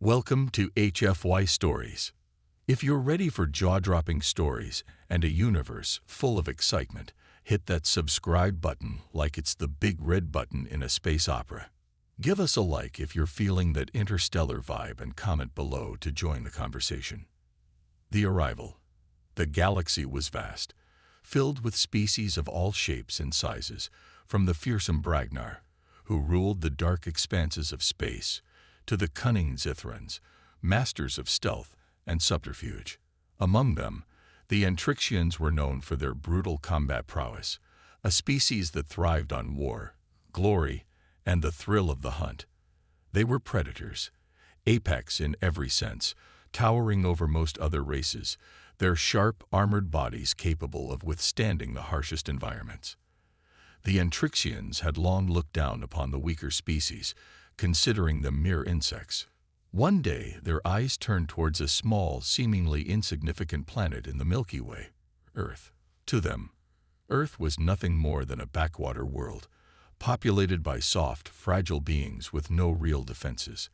Welcome to HFY Stories. If you're ready for jaw-dropping stories and a universe full of excitement, hit that subscribe button like it's the big red button in a space opera. Give us a like if you're feeling that interstellar vibe and comment below to join the conversation. The arrival. The galaxy was vast, filled with species of all shapes and sizes, from the fearsome Bragnar, who ruled the dark expanses of space, to the cunning Zithrans, masters of stealth and subterfuge. Among them, the Antrixians were known for their brutal combat prowess, a species that thrived on war, glory, and the thrill of the hunt. They were predators, apex in every sense, towering over most other races, their sharp, armored bodies capable of withstanding the harshest environments. The Antrixians had long looked down upon the weaker species, considering them mere insects. One day, their eyes turned towards a small, seemingly insignificant planet in the Milky Way, Earth. To them, Earth was nothing more than a backwater world, populated by soft, fragile beings with no real defenses.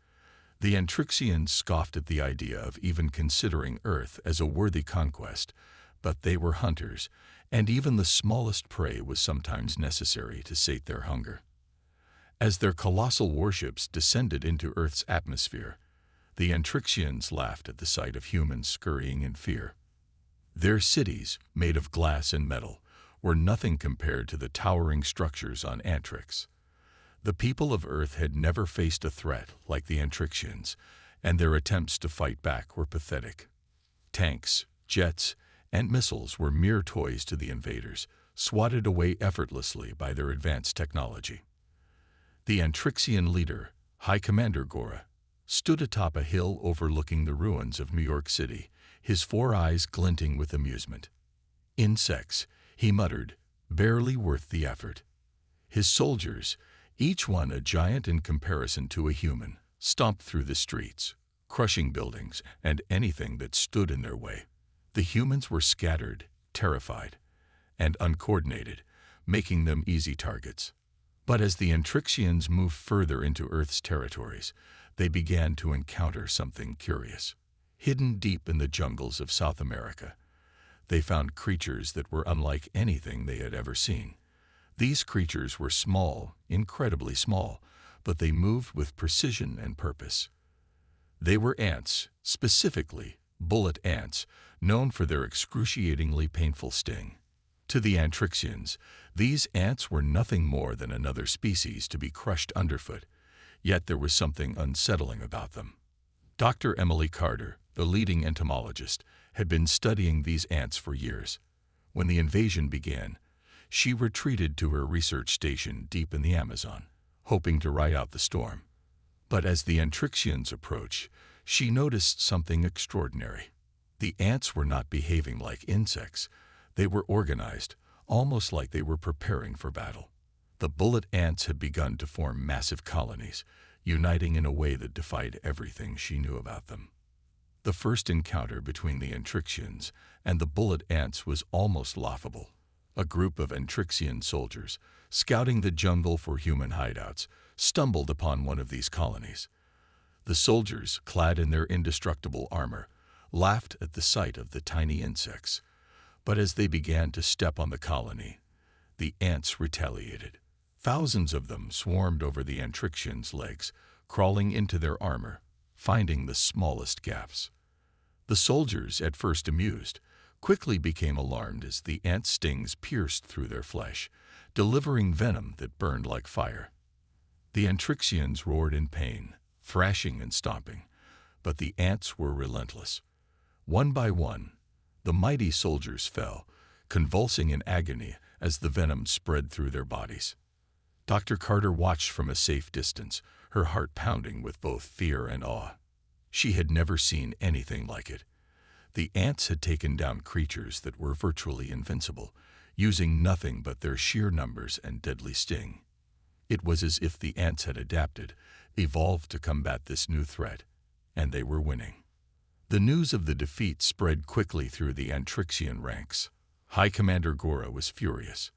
The Antrixians scoffed at the idea of even considering Earth as a worthy conquest, but they were hunters, and even the smallest prey was sometimes necessary to sate their hunger. As their colossal warships descended into Earth's atmosphere, the Antrixians laughed at the sight of humans scurrying in fear. Their cities, made of glass and metal, were nothing compared to the towering structures on Antrix. The people of Earth had never faced a threat like the Antrixians, and their attempts to fight back were pathetic. Tanks, jets, and missiles were mere toys to the invaders, swatted away effortlessly by their advanced technology. The Antrixian leader, High Commander Gora, stood atop a hill overlooking the ruins of New York City, his four eyes glinting with amusement. "Insects," he muttered, "barely worth the effort." His soldiers, each one a giant in comparison to a human, stomped through the streets, crushing buildings and anything that stood in their way. The humans were scattered, terrified, and uncoordinated, making them easy targets. But as the Antrixians moved further into Earth's territories, they began to encounter something curious. Hidden deep in the jungles of South America, they found creatures that were unlike anything they had ever seen. These creatures were small, incredibly small, but they moved with precision and purpose. They were ants, specifically bullet ants, known for their excruciatingly painful sting. To the Antrixians, these ants were nothing more than another species to be crushed underfoot, yet there was something unsettling about them. Dr. Emily Carter, the leading entomologist, had been studying these ants for years. When the invasion began, she retreated to her research station deep in the Amazon, hoping to ride out the storm. But as the Antrixians approached, she noticed something extraordinary. The ants were not behaving like insects. They were organized, almost like they were preparing for battle. The bullet ants had begun to form massive colonies, uniting in a way that defied everything she knew about them. The first encounter between the Antrixians and the bullet ants was almost laughable. A group of Antrixian soldiers, scouting the jungle for human hideouts, stumbled upon one of these colonies. The soldiers, clad in their indestructible armor, laughed at the sight of the tiny insects. But as they began to step on the colony, the ants retaliated. Thousands of them swarmed over the Antrixians' legs, crawling into their armor, finding the smallest gaps. The soldiers, at first amused, quickly became alarmed as the ant stings pierced through their flesh, delivering venom that burned like fire. The Antrixians roared in pain, thrashing and stomping, but the ants were relentless. One by one, the mighty soldiers fell, convulsing in agony as the venom spread through their bodies. Dr. Carter watched from a safe distance, her heart pounding with both fear and awe. She had never seen anything like it. The ants had taken down creatures that were virtually invincible, using nothing but their sheer numbers and deadly sting. It was as if the ants had adapted, evolved to combat this new threat, and they were winning. The news of the defeat spread quickly through the Antrixian ranks. High Commander Gora was furious.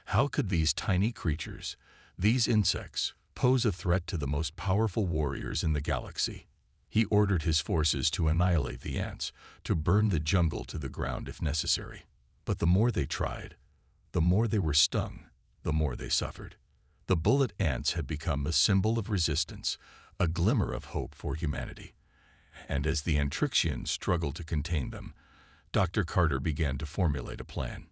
How could these tiny creatures, these insects, pose a threat to the most powerful warriors in the galaxy? He ordered his forces to annihilate the ants, to burn the jungle to the ground if necessary. But the more they tried, the more they were stung, the more they suffered. The bullet ants had become a symbol of resistance, a glimmer of hope for humanity. And as the Antrixians struggled to contain them, Dr. Carter began to formulate a plan.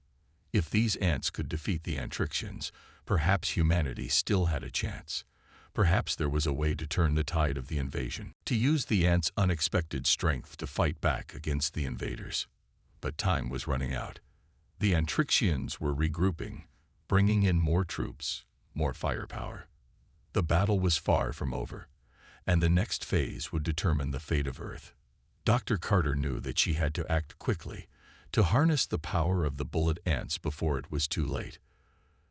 If these ants could defeat the Antrixians, perhaps humanity still had a chance. Perhaps there was a way to turn the tide of the invasion, to use the ants' unexpected strength to fight back against the invaders. But time was running out. The Antrixians were regrouping, bringing in more troops, more firepower. The battle was far from over, and the next phase would determine the fate of Earth. Dr. Carter knew that she had to act quickly, to harness the power of the bullet ants before it was too late.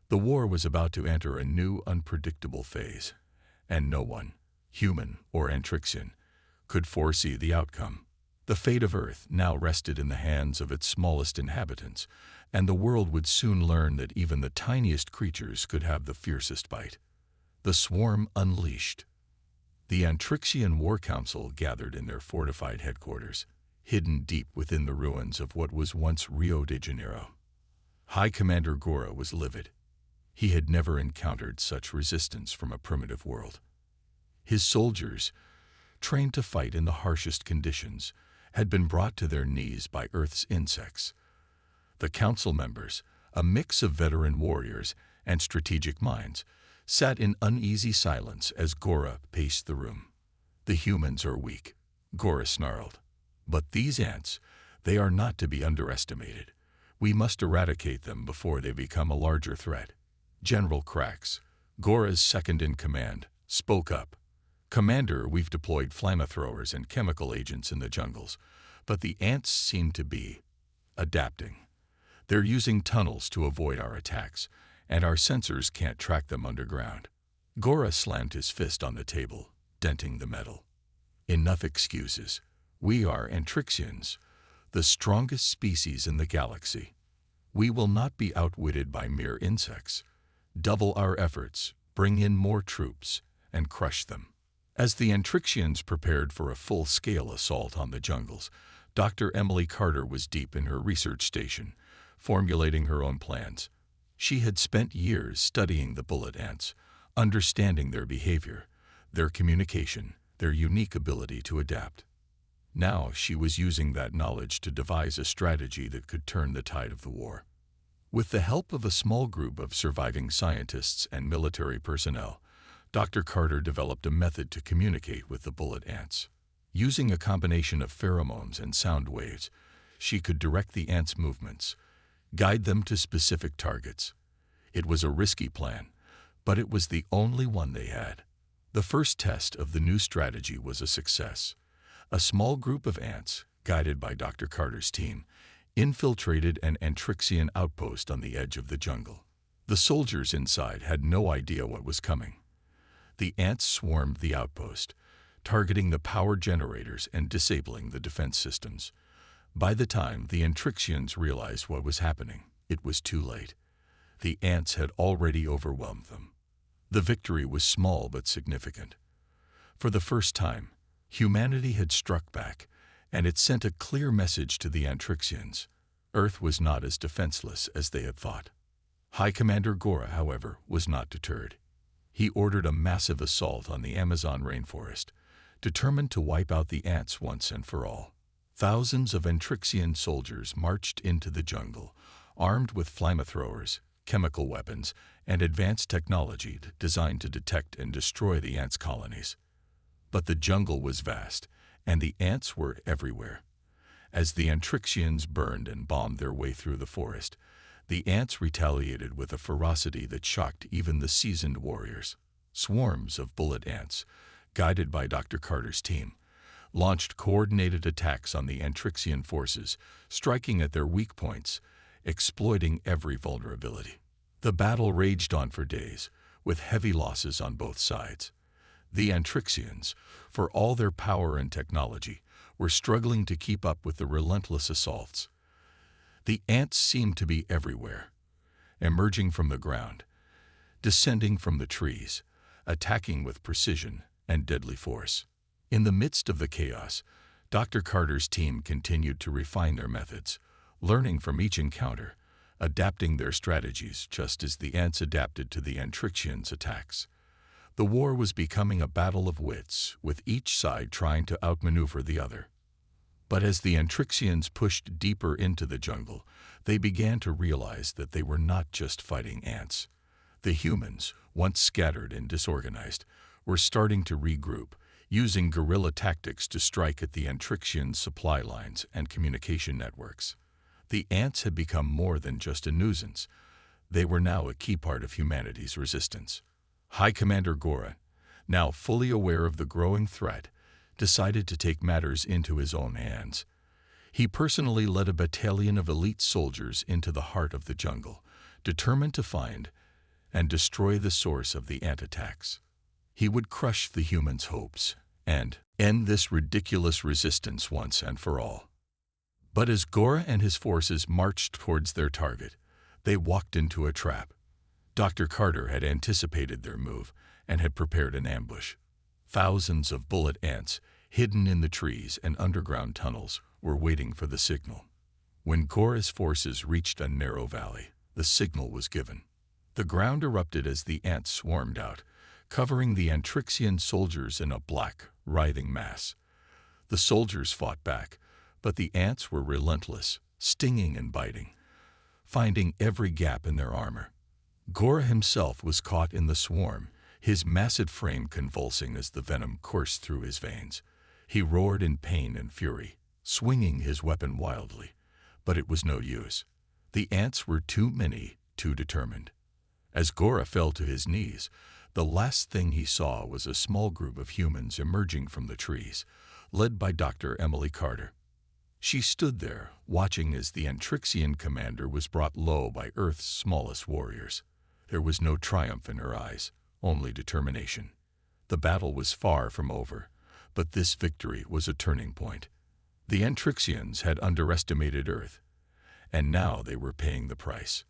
The war was about to enter a new, unpredictable phase, and no one, human or Antrixian, could foresee the outcome. The fate of Earth now rested in the hands of its smallest inhabitants, and the world would soon learn that even the tiniest creatures could have the fiercest bite. The swarm unleashed. The Antrixian War Council gathered in their fortified headquarters, hidden deep within the ruins of what was once Rio de Janeiro. High Commander Gora was livid. He had never encountered such resistance from a primitive world. His soldiers, trained to fight in the harshest conditions, had been brought to their knees by Earth's insects. The council members, a mix of veteran warriors and strategic minds, sat in uneasy silence as Gora paced the room. "The humans are weak," Gora snarled. "But these ants, they are not to be underestimated. We must eradicate them before they become a larger threat." General Krax, Gora's second-in-command, spoke up. "Commander, we've deployed flamethrowers and chemical agents in the jungles, but the ants seem to be adapting. They're using tunnels to avoid our attacks, and our sensors can't track them underground." Gora slammed his fist on the table, denting the metal. "Enough excuses. We are Antrixians, the strongest species in the galaxy. We will not be outwitted by mere insects. Double our efforts, bring in more troops, and crush them." As the Antrixians prepared for a full-scale assault on the jungles, Dr. Emily Carter was deep in her research station, formulating her own plans. She had spent years studying the bullet ants, understanding their behavior, their communication, their unique ability to adapt. Now she was using that knowledge to devise a strategy that could turn the tide of the war. With the help of a small group of surviving scientists and military personnel, Dr. Carter developed a method to communicate with the bullet ants. Using a combination of pheromones and sound waves, she could direct the ants' movements, guide them to specific targets. It was a risky plan, but it was the only one they had. The first test of the new strategy was a success. A small group of ants, guided by Dr. Carter's team, infiltrated an Antrixian outpost on the edge of the jungle. The soldiers inside had no idea what was coming. The ants swarmed the outpost, targeting the power generators and disabling the defense systems. By the time the Antrixians realized what was happening, it was too late. The ants had already overwhelmed them. The victory was small but significant. For the first time, humanity had struck back, and it sent a clear message to the Antrixians. Earth was not as defenseless as they had thought. High Commander Gora, however, was not deterred. He ordered a massive assault on the Amazon rainforest, determined to wipe out the ants once and for all. Thousands of Antrixian soldiers marched into the jungle, armed with flamethrowers, chemical weapons, and advanced technology designed to detect and destroy the ants' colonies. But the jungle was vast, and the ants were everywhere. As the Antrixians burned and bombed their way through the forest, the ants retaliated with a ferocity that shocked even the seasoned warriors. Swarms of bullet ants, guided by Dr. Carter's team, launched coordinated attacks on the Antrixian forces, striking at their weak points, exploiting every vulnerability. The battle raged on for days, with heavy losses on both sides. The Antrixians, for all their power and technology, were struggling to keep up with the relentless assaults. The ants seemed to be everywhere, emerging from the ground, descending from the trees, attacking with precision and deadly force. In the midst of the chaos, Dr. Carter's team continued to refine their methods, learning from each encounter, adapting their strategies just as the ants adapted to the Antrixians' attacks. The war was becoming a battle of wits, with each side trying to outmaneuver the other. But as the Antrixians pushed deeper into the jungle, they began to realize that they were not just fighting ants. The humans, once scattered and disorganized, were starting to regroup, using guerrilla tactics to strike at the Antrixian supply lines and communication networks. The ants had become more than just a nuisance. They were now a key part of humanity's resistance. High Commander Gora, now fully aware of the growing threat, decided to take matters into his own hands. He personally led a battalion of elite soldiers into the heart of the jungle, determined to find and destroy the source of the ant attacks. He would crush the humans' hopes and end this ridiculous resistance once and for all. But as Gora and his forces marched towards their target, they walked into a trap. Dr. Carter had anticipated their move and had prepared an ambush. Thousands of bullet ants, hidden in the trees and underground tunnels, were waiting for the signal. When Gora's forces reached a narrow valley, the signal was given. The ground erupted as the ants swarmed out, covering the Antrixian soldiers in a black, writhing mass. The soldiers fought back, but the ants were relentless, stinging and biting, finding every gap in their armor. Gora himself was caught in the swarm, his massive frame convulsing as the venom coursed through his veins. He roared in pain and fury, swinging his weapon wildly, but it was no use. The ants were too many, too determined. As Gora fell to his knees, the last thing he saw was a small group of humans emerging from the trees, led by Dr. Emily Carter. She stood there, watching as the Antrixian commander was brought low by Earth's smallest warriors. There was no triumph in her eyes, only determination. The battle was far from over, but this victory was a turning point. The Antrixians had underestimated Earth, and now they were paying the price.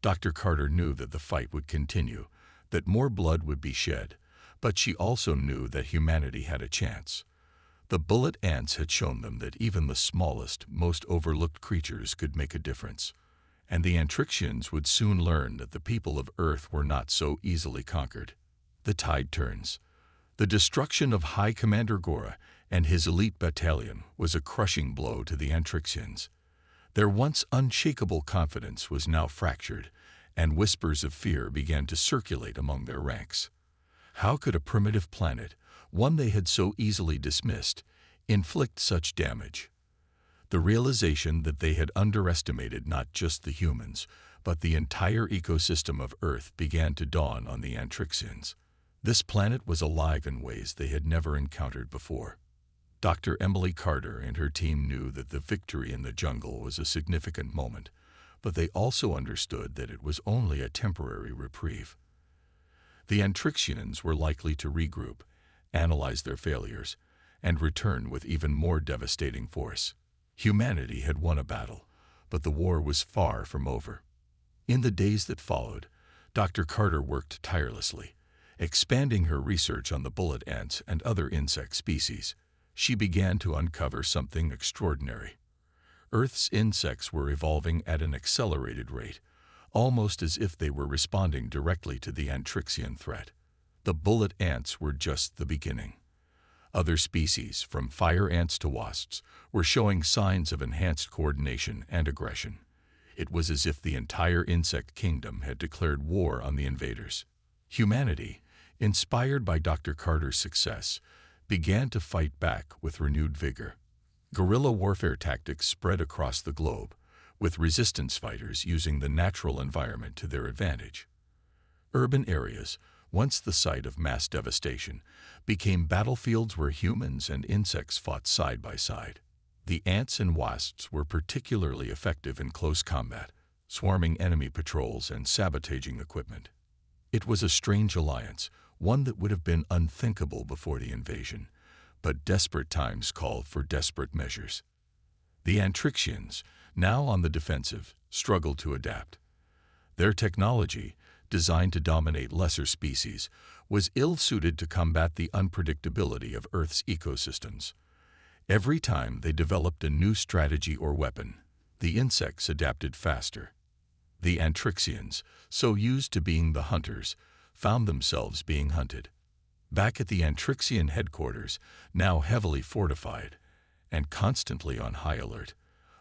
Dr. Carter knew that the fight would continue, that more blood would be shed, but she also knew that humanity had a chance. The bullet ants had shown them that even the smallest, most overlooked creatures could make a difference, and the Antrixians would soon learn that the people of Earth were not so easily conquered. The tide turns. The destruction of High Commander Gora and his elite battalion was a crushing blow to the Antrixians. Their once unshakable confidence was now fractured, and whispers of fear began to circulate among their ranks. How could a primitive planet, one they had so easily dismissed, inflict such damage? The realization that they had underestimated not just the humans, but the entire ecosystem of Earth began to dawn on the Antrixians. This planet was alive in ways they had never encountered before. Dr. Emily Carter and her team knew that the victory in the jungle was a significant moment, but they also understood that it was only a temporary reprieve. The Antrixians were likely to regroup, analyze their failures, and return with even more devastating force. Humanity had won a battle, but the war was far from over. In the days that followed, Dr. Carter worked tirelessly, expanding her research on the bullet ants and other insect species. She began to uncover something extraordinary. Earth's insects were evolving at an accelerated rate, almost as if they were responding directly to the Antrixian threat. The bullet ants were just the beginning. Other species, from fire ants to wasps, were showing signs of enhanced coordination and aggression. It was as if the entire insect kingdom had declared war on the invaders. Humanity, inspired by Dr. Carter's success, began to fight back with renewed vigor. Guerrilla warfare tactics spread across the globe, with resistance fighters using the natural environment to their advantage. Urban areas, once the site of mass devastation, became battlefields where humans and insects fought side by side. The ants and wasps were particularly effective in close combat, swarming enemy patrols and sabotaging equipment. It was a strange alliance, one that would have been unthinkable before the invasion, but desperate times called for desperate measures. The Antrixians, now on the defensive, struggled to adapt. Their technology, designed to dominate lesser species, was ill-suited to combat the unpredictability of Earth's ecosystems. Every time they developed a new strategy or weapon, the insects adapted faster. The Antrixians, so used to being the hunters, found themselves being hunted. Back at the Antrixian headquarters, now heavily fortified and constantly on high alert,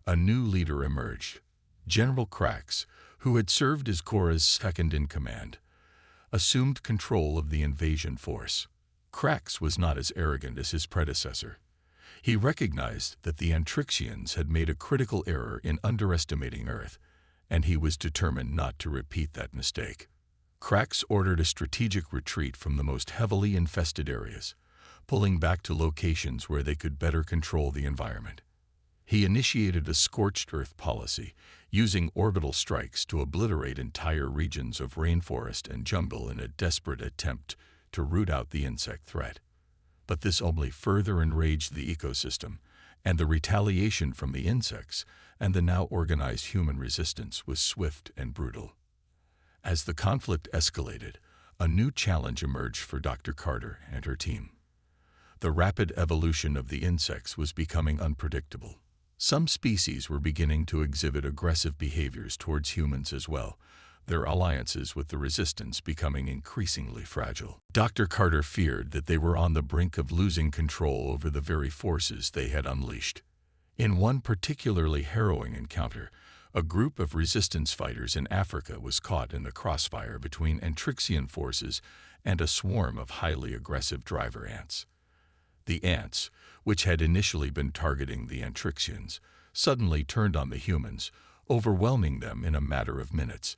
a new leader emerged. General Krax, who had served as Korra's second-in-command, assumed control of the invasion force. Krax was not as arrogant as his predecessor. He recognized that the Antrixians had made a critical error in underestimating Earth, and he was determined not to repeat that mistake. Krax ordered a strategic retreat from the most heavily infested areas, pulling back to locations where they could better control the environment. He initiated a scorched earth policy, using orbital strikes to obliterate entire regions of rainforest and jungle in a desperate attempt to root out the insect threat. But this only further enraged the ecosystem, and the retaliation from the insects and the now organized human resistance was swift and brutal. As the conflict escalated, a new challenge emerged for Dr. Carter and her team. The rapid evolution of the insects was becoming unpredictable. Some species were beginning to exhibit aggressive behaviors towards humans as well, their alliances with the resistance becoming increasingly fragile. Dr. Carter feared that they were on the brink of losing control over the very forces they had unleashed. In one particularly harrowing encounter, a group of resistance fighters in Africa was caught in the crossfire between Antrixian forces and a swarm of highly aggressive driver ants. The ants, which had initially been targeting the Antrixians, suddenly turned on the humans, overwhelming them in a matter of minutes.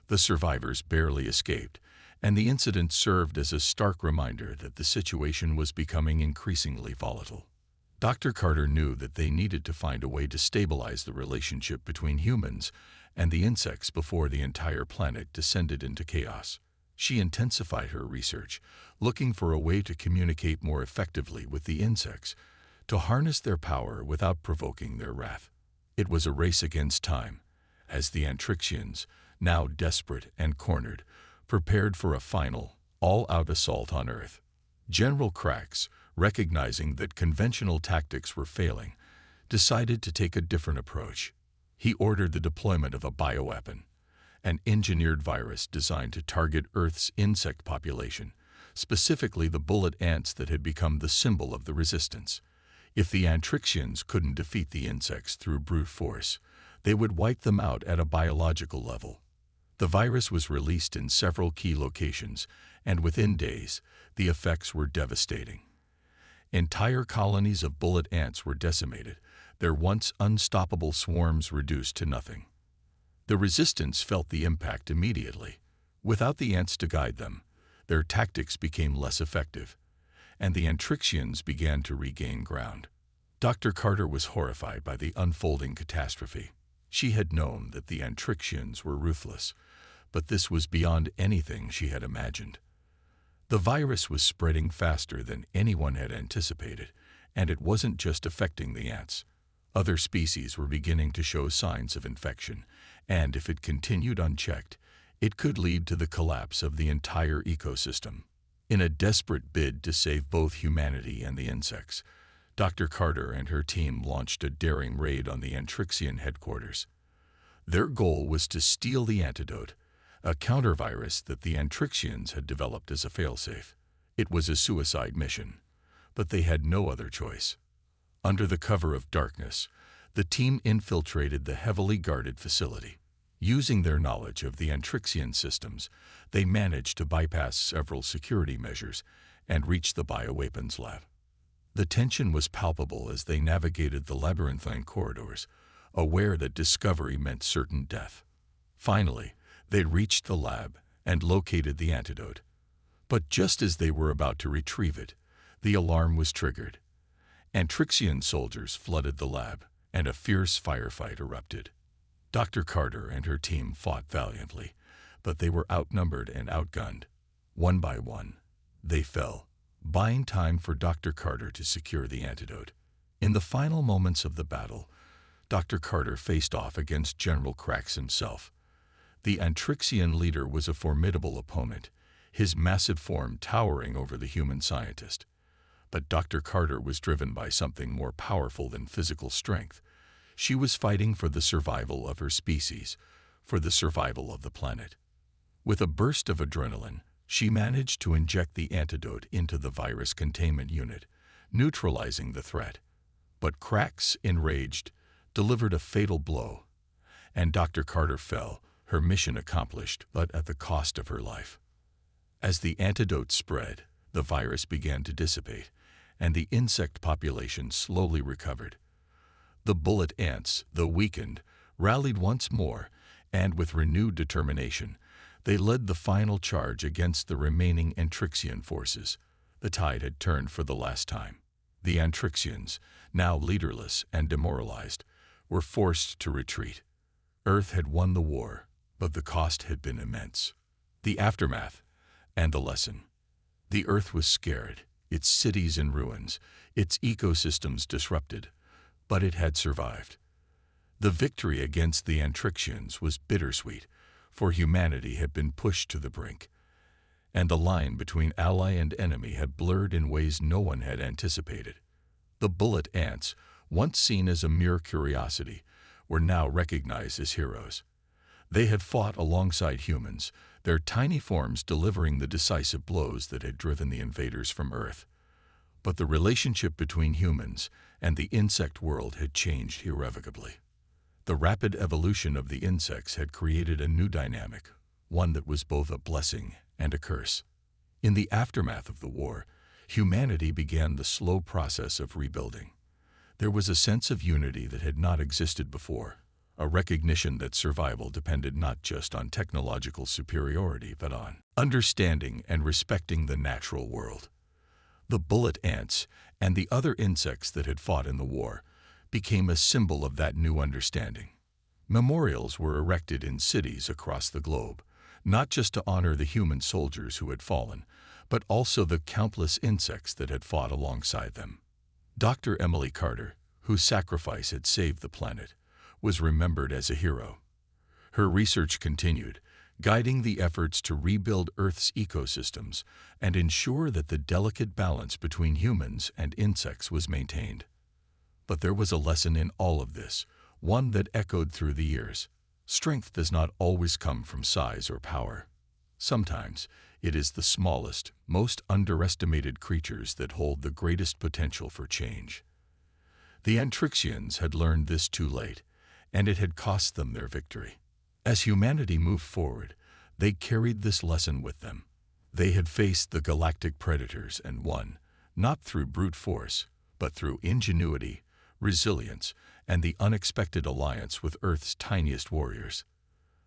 The survivors barely escaped, and the incident served as a stark reminder that the situation was becoming increasingly volatile. Dr. Carter knew that they needed to find a way to stabilize the relationship between humans and the insects before the entire planet descended into chaos. She intensified her research, looking for a way to communicate more effectively with the insects, to harness their power without provoking their wrath. It was a race against time, as the Antrixians, now desperate and cornered, prepared for a final, all-out assault on Earth. General Krax, recognizing that conventional tactics were failing, decided to take a different approach. He ordered the deployment of a bioweapon, an engineered virus designed to target Earth's insect population, specifically the bullet ants that had become the symbol of the resistance. If the Antrixians couldn't defeat the insects through brute force, they would wipe them out at a biological level. The virus was released in several key locations, and within days, the effects were devastating. Entire colonies of bullet ants were decimated, their once unstoppable swarms reduced to nothing. The resistance felt the impact immediately. Without the ants to guide them, their tactics became less effective, and the Antrixians began to regain ground. Dr. Carter was horrified by the unfolding catastrophe. She had known that the Antrixians were ruthless, but this was beyond anything she had imagined. The virus was spreading faster than anyone had anticipated, and it wasn't just affecting the ants. Other species were beginning to show signs of infection, and if it continued unchecked, it could lead to the collapse of the entire ecosystem. In a desperate bid to save both humanity and the insects, Dr. Carter and her team launched a daring raid on the Antrixian headquarters. Their goal was to steal the antidote, a counter-virus that the Antrixians had developed as a failsafe. It was a suicide mission, but they had no other choice. Under the cover of darkness, the team infiltrated the heavily guarded facility. Using their knowledge of the Antrixian systems, they managed to bypass several security measures and reach the bioweapons lab. The tension was palpable as they navigated the labyrinthine corridors, aware that discovery meant certain death. Finally, they reached the lab and located the antidote. But just as they were about to retrieve it, the alarm was triggered. Antrixian soldiers flooded the lab, and a fierce firefight erupted. Dr. Carter and her team fought valiantly, but they were outnumbered and outgunned. One by one, they fell, buying time for Dr. Carter to secure the antidote. In the final moments of the battle, Dr. Carter faced off against General Krax himself. The Antrixian leader was a formidable opponent. his massive form towering over the human scientist. But Dr. Carter was driven by something more powerful than physical strength. She was fighting for the survival of her species, for the survival of the planet. With a burst of adrenaline, she managed to inject the antidote into the virus containment unit, neutralizing the threat. But cracks, enraged, delivered a fatal blow, and Dr. Carter fell, her mission accomplished, but at the cost of her life. As the antidote spread, the virus began to dissipate, and the insect population slowly recovered. The bullet ants, though weakened, rallied once more, and with renewed determination, they led the final charge against the remaining Antrixian forces. The tide had turned for the last time. The Antrixians, now leaderless and demoralized, were forced to retreat. Earth had won the war, but the cost had been immense. The aftermath and the lesson. The Earth was scared, its cities in ruins, its ecosystems disrupted, but it had survived. The victory against the Antrixians was bittersweet, for humanity had been pushed to the brink, and the line between ally and enemy had blurred in ways no one had anticipated. The bullet ants, once seen as a mere curiosity, were now recognized as heroes. They had fought alongside humans, their tiny forms delivering the decisive blows that had driven the invaders from Earth. But the relationship between humans and the insect world had changed irrevocably. The rapid evolution of the insects had created a new dynamic, one that was both a blessing and a curse. In the aftermath of the war, humanity began the slow process of rebuilding. There was a sense of unity that had not existed before, a recognition that survival depended not just on technological superiority but on understanding and respecting the natural world. The bullet ants and the other insects that had fought in the war became a symbol of that new understanding. Memorials were erected in cities across the globe, not just to honor the human soldiers who had fallen, but also the countless insects that had fought alongside them. Dr. Emily Carter, whose sacrifice had saved the planet, was remembered as a hero. Her research continued, guiding the efforts to rebuild Earth's ecosystems and ensure that the delicate balance between humans and insects was maintained. But there was a lesson in all of this, one that echoed through the years. Strength does not always come from size or power. Sometimes it is the smallest, most underestimated creatures that hold the greatest potential for change. The Antrixians had learned this too late, and it had cost them their victory. As humanity moved forward, they carried this lesson with them. They had faced the galactic predators and won, not through brute force, but through ingenuity, resilience, and the unexpected alliance with Earth's tiniest warriors.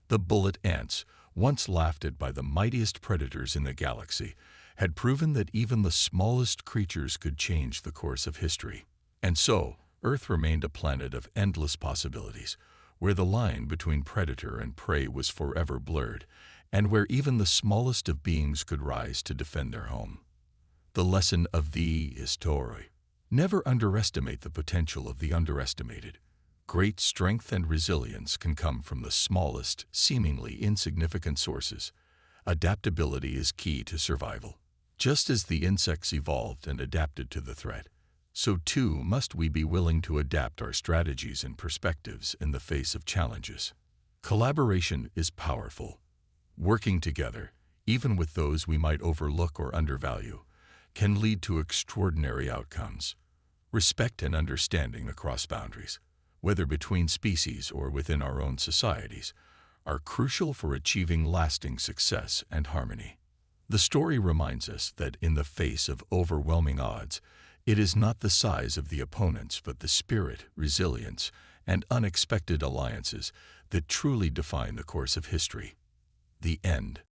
The bullet ants, once laughed at by the mightiest predators in the galaxy, had proven that even the smallest creatures could change the course of history. And so, Earth remained a planet of endless possibilities, where the line between predator and prey was forever blurred, and where even the smallest of beings could rise to defend their home. The lesson of the story. Never underestimate the potential of the underestimated. Great strength and resilience can come from the smallest, seemingly insignificant sources. Adaptability is key to survival. Just as the insects evolved and adapted to the threat, so too must we be willing to adapt our strategies and perspectives in the face of challenges. Collaboration is powerful. Working together, even with those we might overlook or undervalue, can lead to extraordinary outcomes. Respect and understanding across boundaries, whether between species or within our own societies, are crucial for achieving lasting success and harmony. The story reminds us that in the face of overwhelming odds, it is not the size of the opponents but the spirit, resilience, and unexpected alliances that truly define the course of history. The end.